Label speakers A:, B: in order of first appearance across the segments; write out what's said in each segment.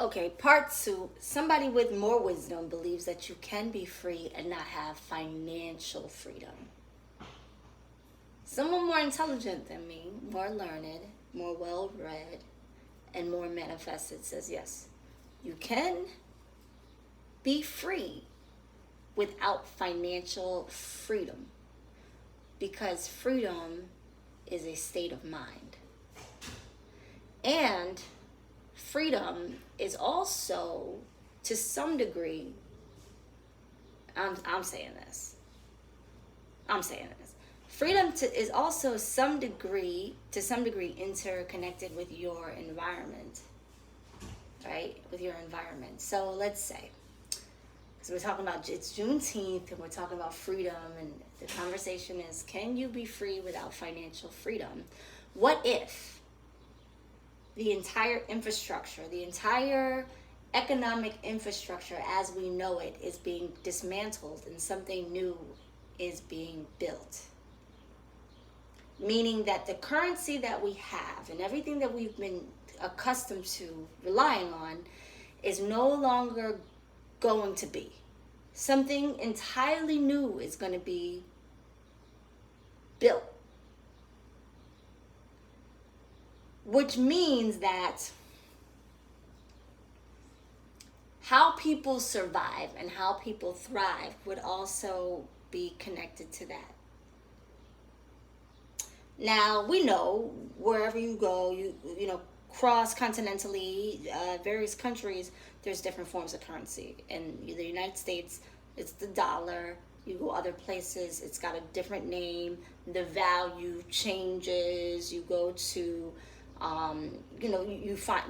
A: Okay, part two. Somebody with more wisdom believes that you can be free and not have financial freedom. Someone more intelligent than me, more learned, more well read, and more manifested says yes, you can be free without financial freedom because freedom is a state of mind. And freedom is also, to some degree, I'm saying this. I'm saying this. Freedom is also to some degree interconnected with your environment, right? With your environment. So let's say, because we're talking about it's Juneteenth and we're talking about freedom, and the conversation is, can you be free without financial freedom? What if the entire infrastructure, the entire economic infrastructure as we know it is being dismantled and something new is being built? Meaning that the currency that we have and everything that we've been accustomed to relying on is no longer going to be. Something entirely new is going to be built. Which means that how people survive and how people thrive would also be connected to that. Now, we know wherever you go, you know, cross-continentally, various countries, there's different forms of currency. In the United States, it's the dollar. You go other places, it's got a different name. The value changes. You go to,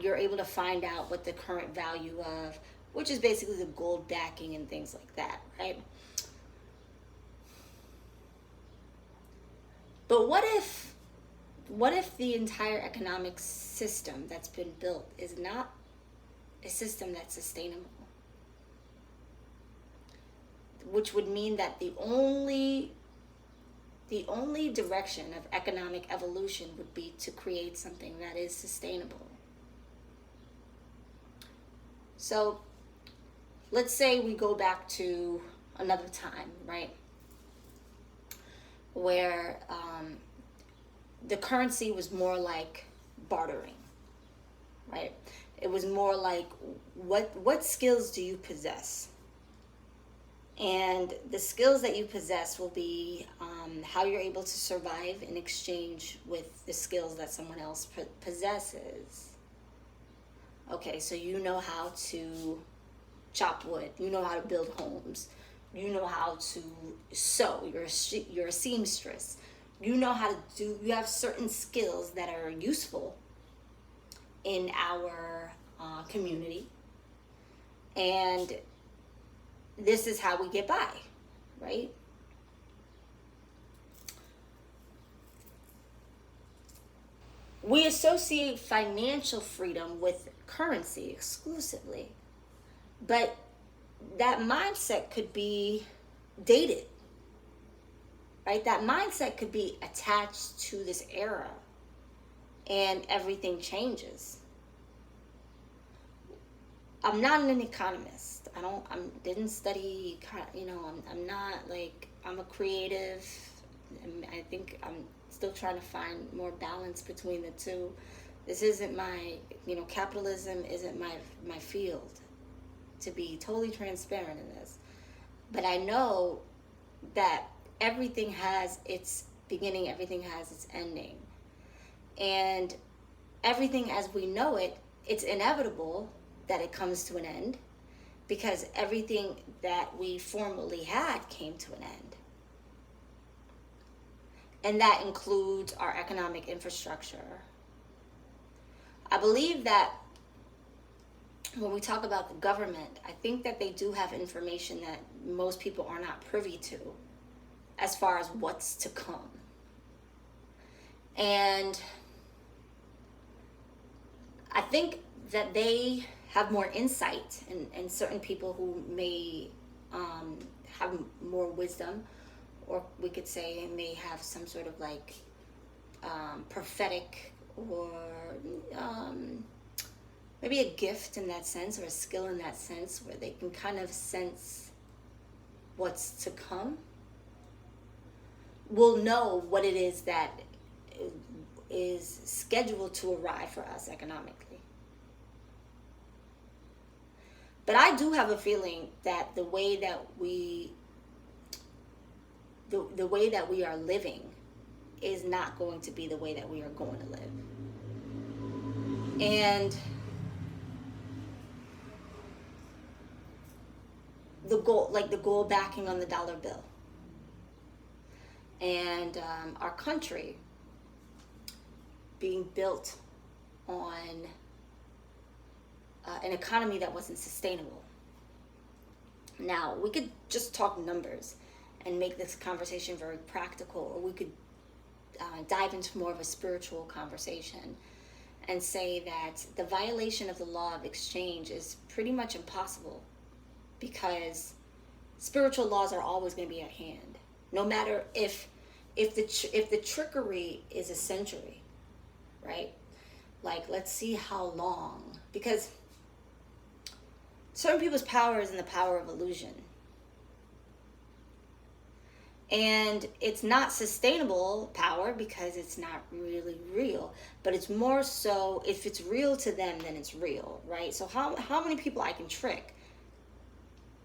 A: you're able to find out what the current value of, which is basically the gold backing and things like that, right? But what if the entire economic system that's been built is not a system that's sustainable? Which would mean that the only direction of economic evolution would be to create something that is sustainable. So let's say we go back to another time, right? Where the currency was more like bartering, right? It was more like what skills do you possess? And the skills that you possess will be how you're able to survive in exchange with the skills that someone else possesses. Okay, so you know how to chop wood, you know how to build homes, you know how to sew, you're a seamstress, you know how to you have certain skills that are useful in our community, and this is how we get by, right? We associate financial freedom with currency exclusively, but that mindset could be dated, right? That mindset could be attached to this era and everything changes. I'm not an economist. I didn't study, I'm not like, I'm a creative. I think I'm still trying to find more balance between the two. This isn't my, capitalism isn't my field, to be totally transparent in this. But I know that everything has its beginning, everything has its ending. And everything as we know it, it's inevitable that it comes to an end, because everything that we formerly had came to an end. And that includes our economic infrastructure. I believe that when we talk about the government, I think that they do have information that most people are not privy to as far as what's to come. And I think that they have more insight, and certain people who may have more wisdom, or we could say may have some sort of like prophetic or maybe a gift in that sense, or a skill in that sense, where they can kind of sense what's to come, will know what it is that is scheduled to arrive for us economically. But I do have a feeling that the way that we are living is not going to be the way that we are going to live. And the gold backing on the dollar bill, and our country being built on an economy that wasn't sustainable. Now, we could just talk numbers and make this conversation very practical, or we could dive into more of a spiritual conversation and say that the violation of the law of exchange is pretty much impossible, because spiritual laws are always going to be at hand, no matter if the trickery is a century, right? Like, let's see how long, because certain people's power is in the power of illusion. And it's not sustainable power because it's not really real, but it's more so, if it's real to them, then it's real, right? So how many people I can trick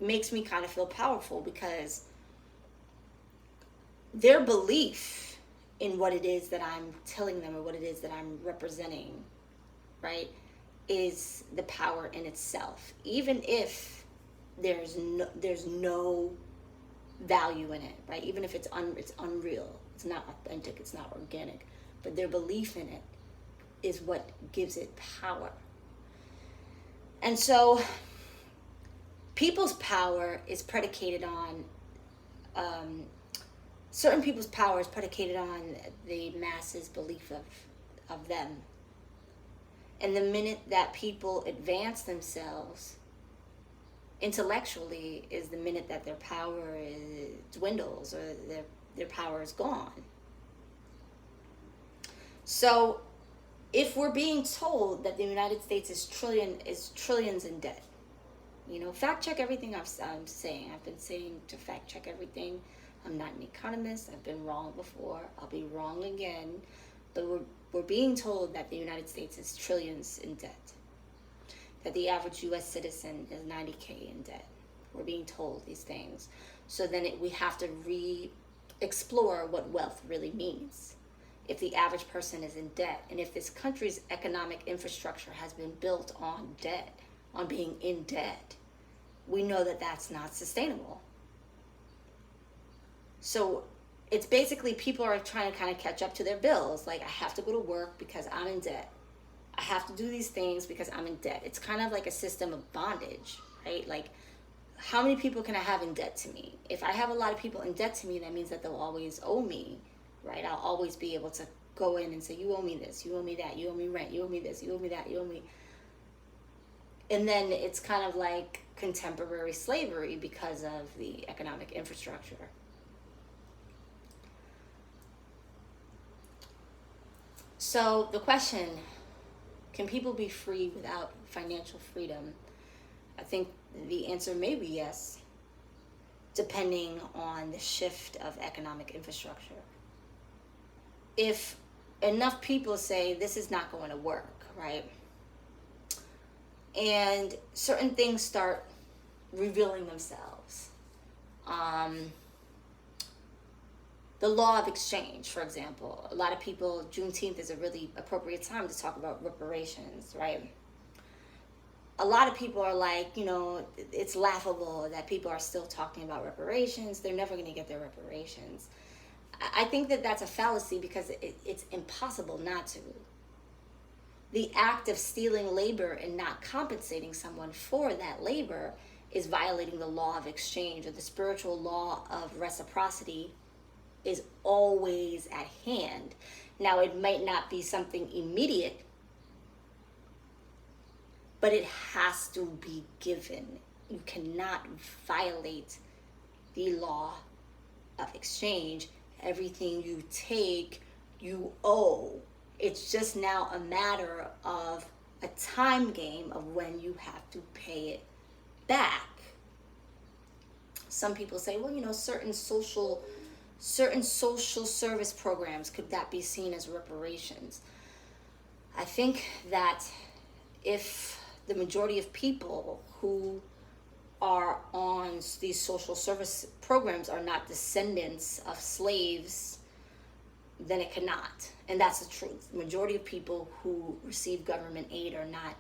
A: makes me kind of feel powerful, because their belief in what it is that I'm telling them, or what it is that I'm representing, right, is the power in itself, even if there's no value in it, right? Even if it's unreal, it's not authentic, it's not organic, but their belief in it is what gives it power. And so people's power is predicated on certain people's power is predicated on the masses' belief of them. And the minute that people advance themselves intellectually is the minute that their power dwindles, or their power is gone. So if we're being told that the United States is trillions in debt, fact check everything I'm saying. I've been saying to fact check everything. I'm not an economist. I've been wrong before. I'll be wrong again. But we're being told that the United States is trillions in debt, that the average U.S. citizen is 90K in debt. We're being told these things. So then we have to re-explore what wealth really means. If the average person is in debt, and if this country's economic infrastructure has been built on debt, on being in debt, we know that that's not sustainable. So it's basically people are trying to kind of catch up to their bills. Like, I have to go to work because I'm in debt. I have to do these things because I'm in debt. It's kind of like a system of bondage, right? Like, how many people can I have in debt to me? If I have a lot of people in debt to me, that means that they'll always owe me, right? I'll always be able to go in and say, you owe me this, you owe me that, you owe me rent, you owe me this, you owe me that, you owe me. And then it's kind of like contemporary slavery because of the economic infrastructure. So the question, can people be free without financial freedom? I think the answer may be yes, depending on the shift of economic infrastructure. If enough people say this is not going to work, right? And certain things start revealing themselves. The law of exchange, for example. A lot of people, Juneteenth is a really appropriate time to talk about reparations, right? A lot of people are like, it's laughable that people are still talking about reparations. They're never going to get their reparations. I think that that's a fallacy, because it's impossible not to. The act of stealing labor and not compensating someone for that labor is violating the law of exchange, or the spiritual law of reciprocity is always at hand. Now, it might not be something immediate, but it has to be given. You cannot violate the law of exchange. Everything you take, you owe. It's just now a matter of a time game of when you have to pay it back. Some people say, well, certain social service programs, could that be seen as reparations? I think that if the majority of people who are on these social service programs are not descendants of slaves, then it cannot. And that's the truth. The majority of people who receive government aid are not,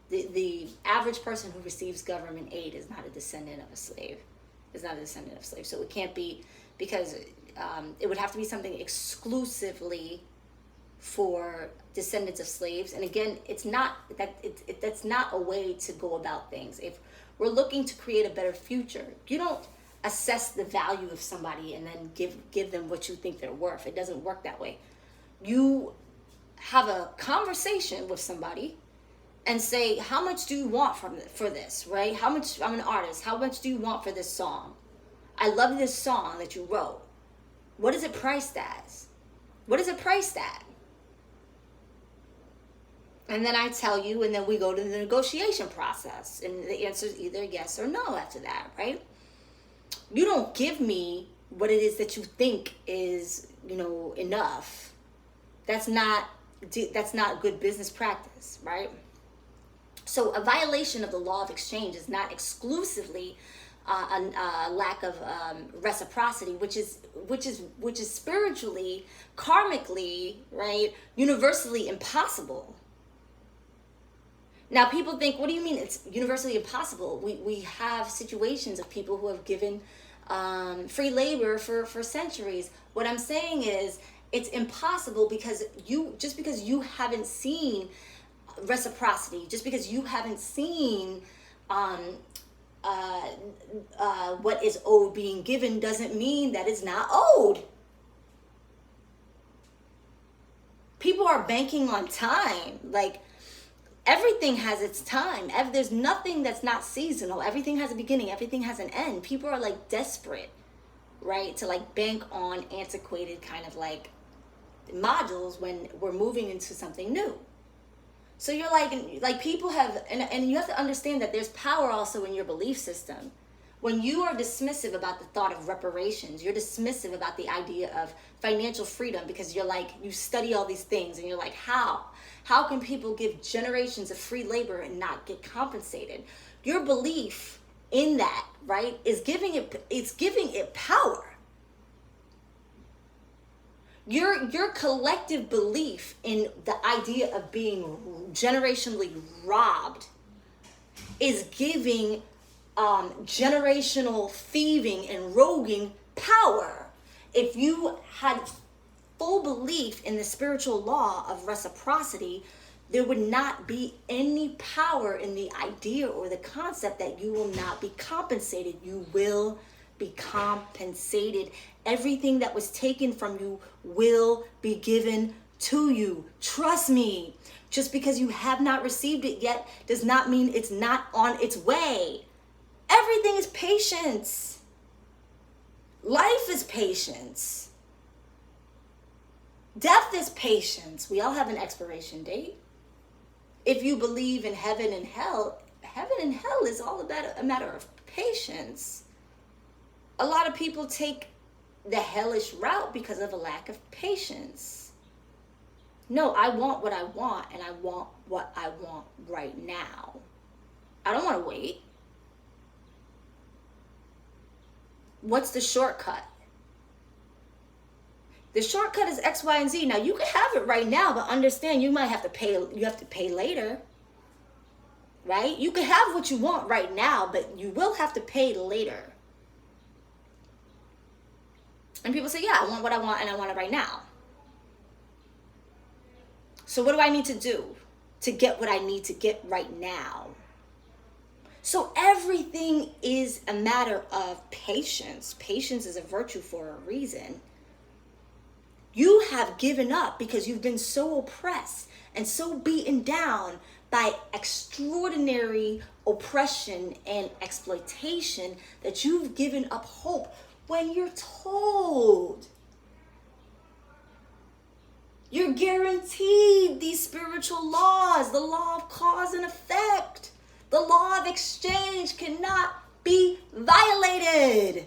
A: the average person who receives government aid is not a descendant of a slave. Is not a descendant of slaves. So it can't be, because it would have to be something exclusively for descendants of slaves. And again, it's not that that's not a way to go about things. If we're looking to create a better future, you don't assess the value of somebody and then give them what you think they're worth. It doesn't work that way. You have a conversation with somebody and say, how much do you want for this, right? How much, I'm an artist, how much do you want for this song? I love this song that you wrote. What is it priced as? What is it priced at? And then I tell you, and then we go to the negotiation process. And the answer is either yes or no after that, right? You don't give me what it is that you think is, enough. That's not good business practice, right? So a violation of the law of exchange is not exclusively a lack of reciprocity, which is spiritually, karmically, right, universally impossible. Now people think, what do you mean it's universally impossible? We have situations of people who have given free labor for centuries. What I'm saying is it's impossible because because you haven't seen reciprocity, just because you haven't seen what is owed being given, doesn't mean that it's not owed. People are banking on time. Like, everything has its time. There's nothing that's not seasonal. Everything has a beginning. Everything has an end. People are like desperate, right, to like bank on antiquated kind of like modules when we're moving into something new. So you're like people have, and you have to understand that there's power also in your belief system. When you are dismissive about the thought of reparations, you're dismissive about the idea of financial freedom, because you're like, you study all these things and you're like, how can people give generations of free labor and not get compensated? Your belief in that, right, is giving it power. Your collective belief in the idea of being generationally robbed is giving generational thieving and roguing power. If you had full belief in the spiritual law of reciprocity, there would not be any power in the idea or the concept that you will not be compensated. You will be compensated. Everything that was taken from you will be given to you. Trust me. Just because you have not received it yet does not mean it's not on its way. Everything is patience. Life is patience. Death is patience. We all have an expiration date. If you believe in heaven and hell is all about a matter of patience. A lot of people take the hellish route because of a lack of patience. No, I want what I want, and I want what I want right now. I don't want to wait. What's the shortcut? The shortcut is X, Y, and Z. Now you can have it right now, but understand you might have to pay. You have to pay later, right? You can have what you want right now, but you will have to pay later. And people say, yeah, I want what I want and I want it right now. So what do I need to do to get what I need to get right now? So everything is a matter of patience. Patience is a virtue for a reason. You have given up because you've been so oppressed and so beaten down by extraordinary oppression and exploitation that you've given up hope when you're told. You're guaranteed these spiritual laws, the law of cause and effect. The law of exchange cannot be violated.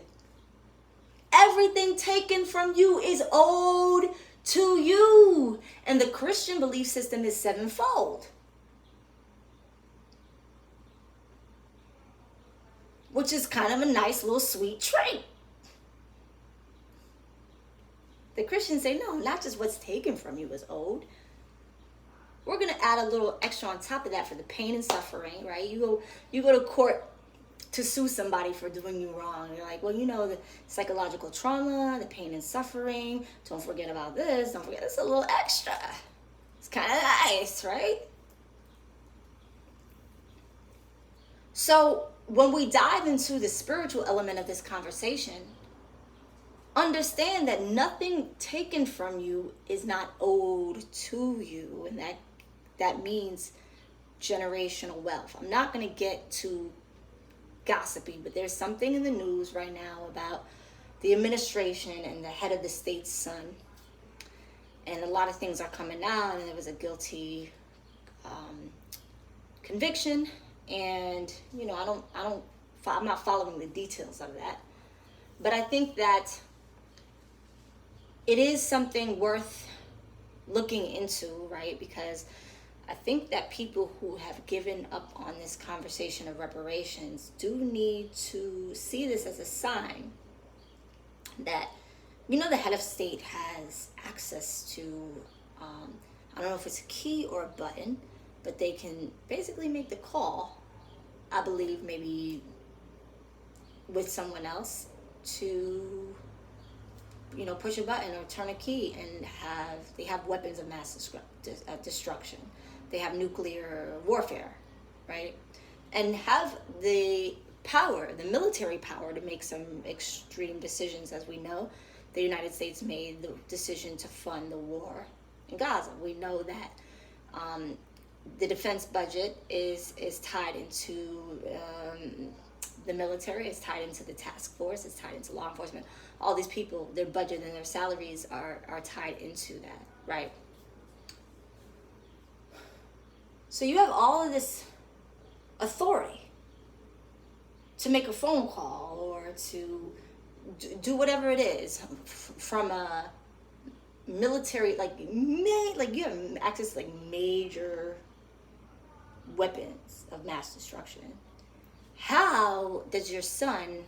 A: Everything taken from you is owed to you. And the Christian belief system is sevenfold, which is kind of a nice little sweet trait. The Christians say, no, not just what's taken from you is owed. We're going to add a little extra on top of that for the pain and suffering, right? You go to court to sue somebody for doing you wrong. You're like, well, the psychological trauma, the pain and suffering. Don't forget about this. Don't forget, it's a little extra. It's kind of nice, right? So when we dive into the spiritual element of this conversation, understand that nothing taken from you is not owed to you. And that means generational wealth. I'm not going to get too gossipy, but there's something in the news right now about the administration and the head of the state's son. And a lot of things are coming out, and there was a guilty conviction. And, I'm not following the details of that. But I think that it is something worth looking into, right? Because I think that people who have given up on this conversation of reparations do need to see this as a sign that, the head of state has access to, I don't know if it's a key or a button, but they can basically make the call, I believe maybe with someone else, to push a button or turn a key, and they have weapons of mass destruction. They have nuclear warfare, right? And have the power, the military power, to make some extreme decisions. As we know, the United States made the decision to fund the war in Gaza. We know that the defense budget is tied into the military, it's tied into the task force, it's tied into law enforcement. All these people, their budget and their salaries are tied into that, right? So you have all of this authority to make a phone call or to do whatever it is from a military, you have access to major weapons of mass destruction. How does your son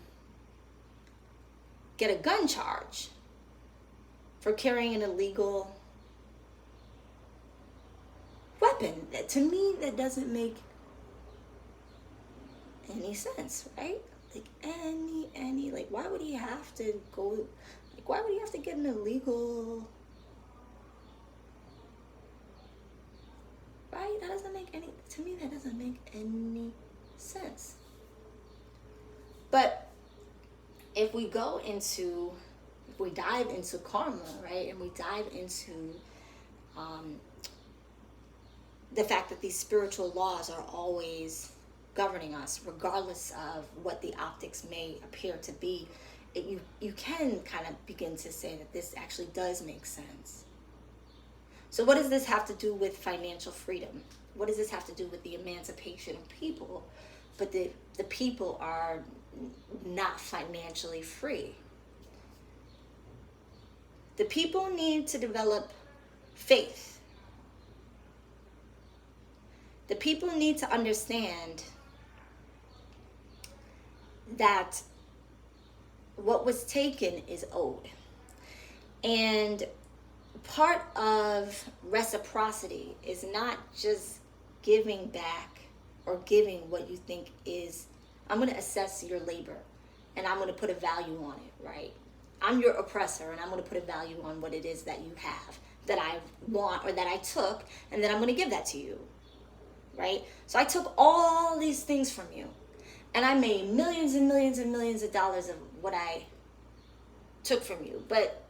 A: get a gun charge for carrying an illegal weapon? To me, that doesn't make any sense, right? Why would he have to go, why would he have to get an illegal, right? That doesn't make any sense. But if we dive into karma, right, and we dive into the fact that these spiritual laws are always governing us, regardless of what the optics may appear to be, you can kind of begin to say that this actually does make sense. So what does this have to do with financial freedom? What does this have to do with the emancipation of people? But the people are not financially free. The people need to develop faith. The people need to understand that what was taken is owed. And part of reciprocity is not just giving back or giving what you think is, I'm going to assess your labor and I'm going to put a value on it, right? I'm your oppressor and I'm going to put a value on what it is that you have, that I want or that I took, and then I'm going to give that to you, right? So I took all these things from you and I made millions and millions and millions of dollars of what I took from you. But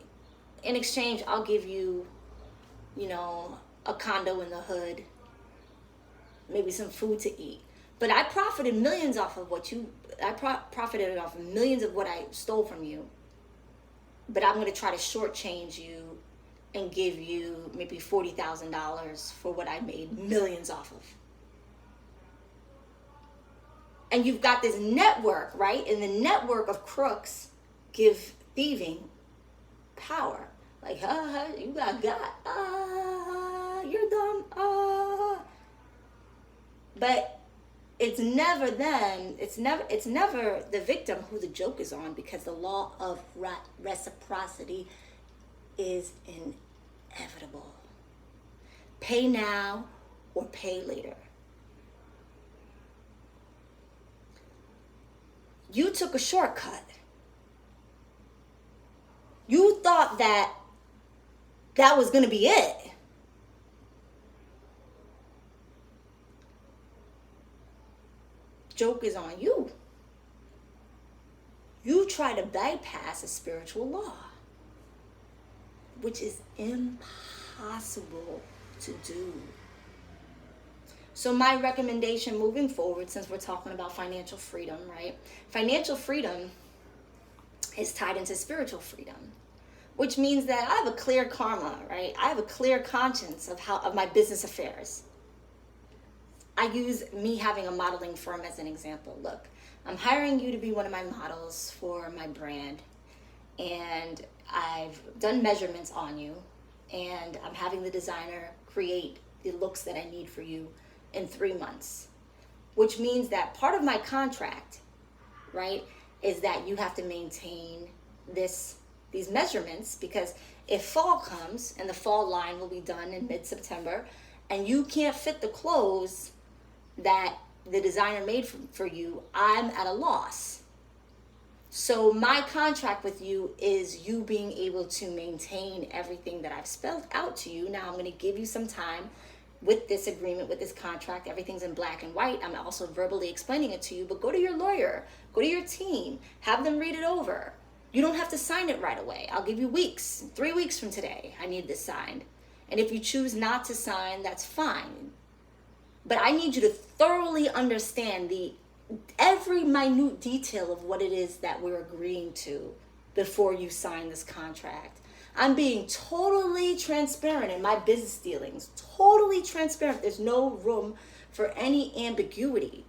A: in exchange, I'll give you, a condo in the hood, maybe some food to eat. But I profited millions off of profited off of millions of what I stole from you. But I'm going to try to shortchange you and give you maybe $40,000 for what I made millions off of. And you've got this network, right? And the network of crooks give thieving power. Like, you got, you're dumb, But it's never them, it's never the victim who the joke is on, because the law of reciprocity is inevitable. Pay now or pay later. You took a shortcut. You thought that was going to be it. Joke is on you. You try to bypass a spiritual law, which is impossible to do. So my recommendation moving forward, since we're talking about financial freedom, right? Financial freedom is tied into spiritual freedom, which means that I have a clear karma, right? I have a clear conscience of my business affairs. I use me having a modeling firm as an example. Look, I'm hiring you to be one of my models for my brand, and I've done measurements on you, and I'm having the designer create the looks that I need for you in 3 months, which means that part of my contract, right, is that you have to maintain these measurements, because if fall comes and the fall line will be done in mid-September and you can't fit the clothes that the designer made for you, I'm at a loss. So my contract with you is you being able to maintain everything that I've spelled out to you. Now I'm going to give you some time with this agreement, with this contract. Everything's in black and white. I'm also verbally explaining it to you, but go to your lawyer, go to your team, have them read it over. You don't have to sign it right away. I'll give you weeks, 3 weeks from today. I need this signed. And if you choose not to sign, that's fine. But I need you to thoroughly understand every minute detail of what it is that we're agreeing to before you sign this contract. I'm being totally transparent in my business dealings, totally transparent. There's no room for any ambiguity.